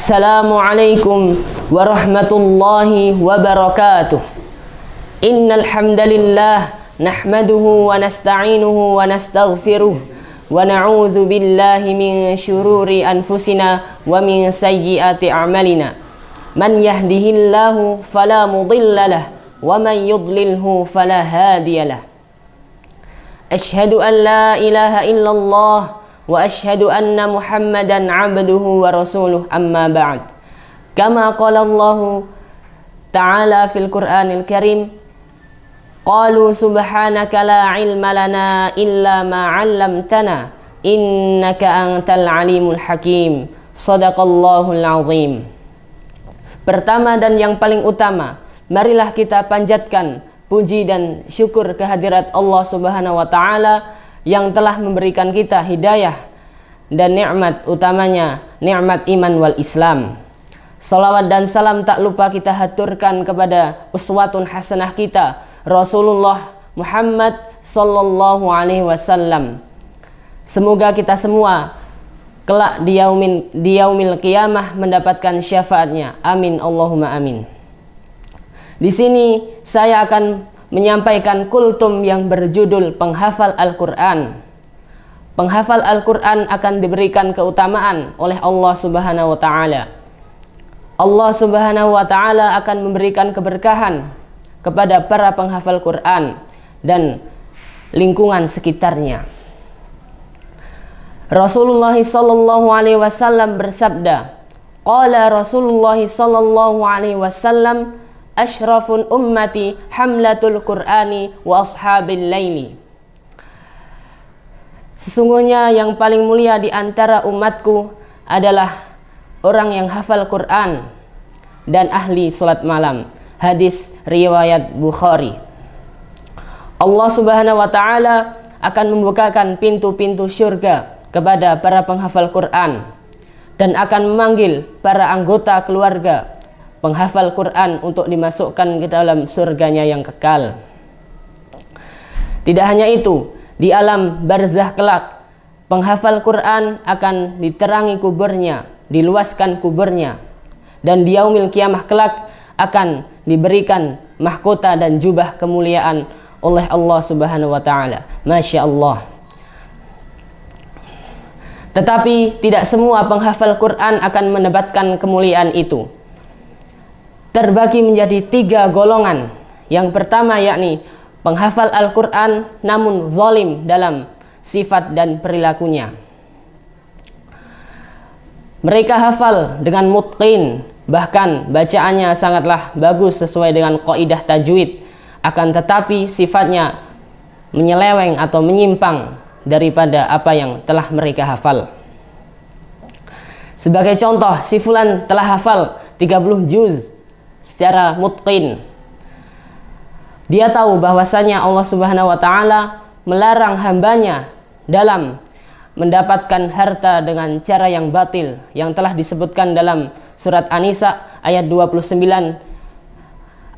Assalamualaikum warahmatullahi wabarakatuh. Innal hamdalillah nahmaduhu wa nasta'inuhu wa nastaghfiruh wa na'udzu billahi min syururi anfusina wa min sayyiati a'malina. Man yahdihillahu fala mudhillalah wa man yudlilhu fala hadiyalah. Asyhadu an la ilaha illallah wa asyhadu anna Muhammadan abduhu wa rasuluh, amma ba'd. Kama qala Allah ta'ala fil Qur'anil Karim, qalu subhanaka la ilma lana illa ma 'allamtana innaka antal alimul hakim. Shadaqallahul azim. Pertama dan yang paling utama, marilah kita panjatkan puji dan syukur kehadirat Allah Subhanahu wa taala yang telah memberikan kita hidayah dan nikmat utamanya nikmat iman wal Islam. Salawat dan salam tak lupa kita haturkan kepada uswatun hasanah kita, Rasulullah Muhammad sallallahu alaihi wasallam. Semoga kita semua kelak di yaumil qiyamah mendapatkan syafaatnya. Amin Allahumma amin. Di sini saya akan menyampaikan kultum yang berjudul penghafal Al-Quran. Penghafal Al-Quran akan diberikan keutamaan oleh Allah Subhanahu wa ta'ala. Allah Subhanahu wa ta'ala akan memberikan keberkahan kepada para penghafal Quran dan lingkungan sekitarnya. Rasulullah sallallahu alaihi wasallam bersabda, qala Rasulullah sallallahu alaihi wasallam, asyrafun ummati hamlatul Qur'ani wa ashabil laili. Sesungguhnya yang paling mulia di antara umatku adalah orang yang hafal Quran dan ahli salat malam. Hadis riwayat Bukhari. Allah Subhanahu wa taala akan membukakan pintu-pintu syurga kepada para penghafal Quran dan akan memanggil para anggota keluarga penghafal Quran untuk dimasukkan ke dalam surganya yang kekal. Tidak hanya itu, di alam barzah kelak, penghafal Quran akan diterangi kuburnya, diluaskan kuburnya, dan di yaumil kiamah kelak akan diberikan mahkota dan jubah kemuliaan oleh Allah Subhanahu wa taala. Masya Allah. Tetapi tidak semua penghafal Quran akan mendapatkan kemuliaan itu. Terbagi menjadi 3 golongan. Yang pertama yakni penghafal Al-Quran namun zalim dalam sifat dan perilakunya. Mereka hafal dengan mutqin, bahkan bacaannya sangatlah bagus sesuai dengan kaidah tajwid, akan tetapi sifatnya menyeleweng atau menyimpang daripada apa yang telah mereka hafal. Sebagai contoh, si fulan telah hafal 30 juz secara mutqin. Dia tahu bahwasanya Allah Subhanahu wa taala melarang hambanya dalam mendapatkan harta dengan cara yang batil, yang telah disebutkan dalam surat An-Nisa ayat 29.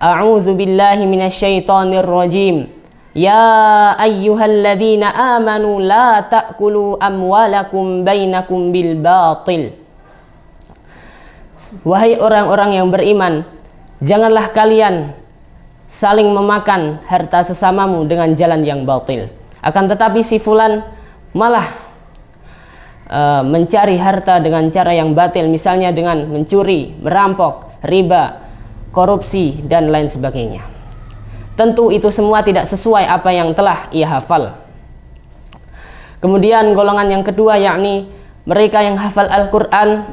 A'udzu billahi minasyaitonir rajim. Ya ayyuhalladzina amanu la ta'kulu amwalakum bainakum bil batil. Wahai orang-orang yang beriman, janganlah kalian saling memakan harta sesamamu dengan jalan yang batil. Akan tetapi si fulan malah mencari harta dengan cara yang batil, misalnya dengan mencuri, merampok, riba, korupsi, dan lain sebagainya. Tentu itu semua tidak sesuai apa yang telah ia hafal. Kemudian golongan yang kedua yakni mereka yang hafal Al-Quran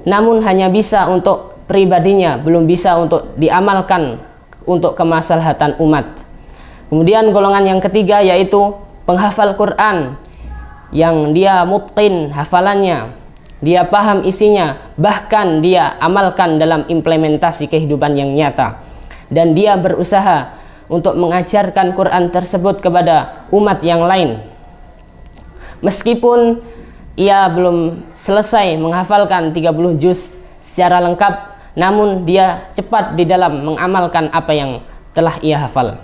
namun hanya bisa untuk pribadinya, belum bisa untuk diamalkan untuk kemaslahatan umat. Kemudian golongan yang ketiga yaitu penghafal Quran yang dia mutqin hafalannya, dia paham isinya, bahkan dia amalkan dalam implementasi kehidupan yang nyata, dan dia berusaha untuk mengajarkan Quran tersebut kepada umat yang lain. Meskipun ia belum selesai menghafalkan 30 juz secara lengkap, namun dia cepat di dalam mengamalkan apa yang telah ia hafal.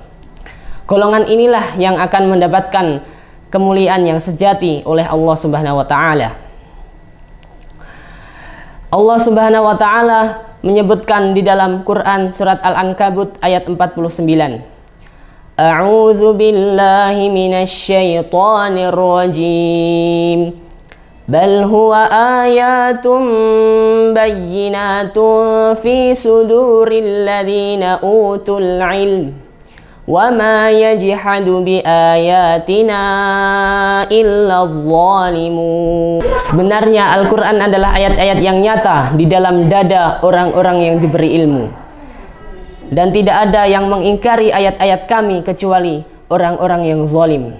Golongan inilah yang akan mendapatkan kemuliaan yang sejati oleh Allah Subhanahu wa taala. Allah Subhanahu wa taala menyebutkan di dalam Quran surat Al-Ankabut ayat 49. A'udzu billahi minasyaitonir rajim. Bal huwa ayatun bayyinatun fi suduril ladzina utul ilm. Wa ma yajhadu bi ayatina illa adh-dhalimun. Sebenarnya Al-Quran adalah ayat-ayat yang nyata di dalam dada orang-orang yang diberi ilmu. Dan tidak ada yang mengingkari ayat-ayat kami kecuali orang-orang yang zalim.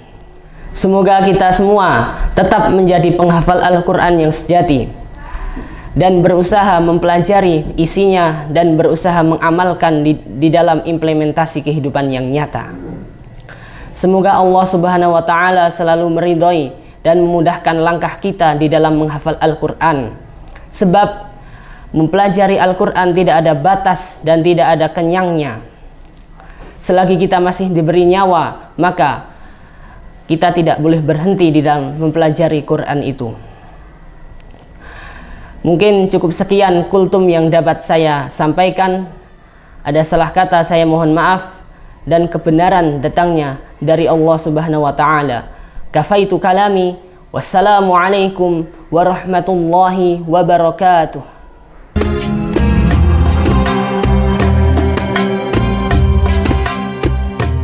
Semoga kita semua tetap menjadi penghafal Al-Quran yang sejati dan berusaha mempelajari isinya dan berusaha mengamalkan di dalam implementasi kehidupan yang nyata. Semoga Allah Subhanahu wa taala selalu meridhoi dan memudahkan langkah kita di dalam menghafal Al-Quran. Sebab mempelajari Al-Quran tidak ada batas dan tidak ada kenyangnya. Selagi kita masih diberi nyawa, maka kita tidak boleh berhenti di dalam mempelajari Quran itu. Mungkin cukup sekian kultum yang dapat saya sampaikan. Ada salah kata saya mohon maaf, dan kebenaran datangnya dari Allah Subhanahu wa taala. Kafaitu kalami. Wassalamualaikum warahmatullahi wabarakatuh.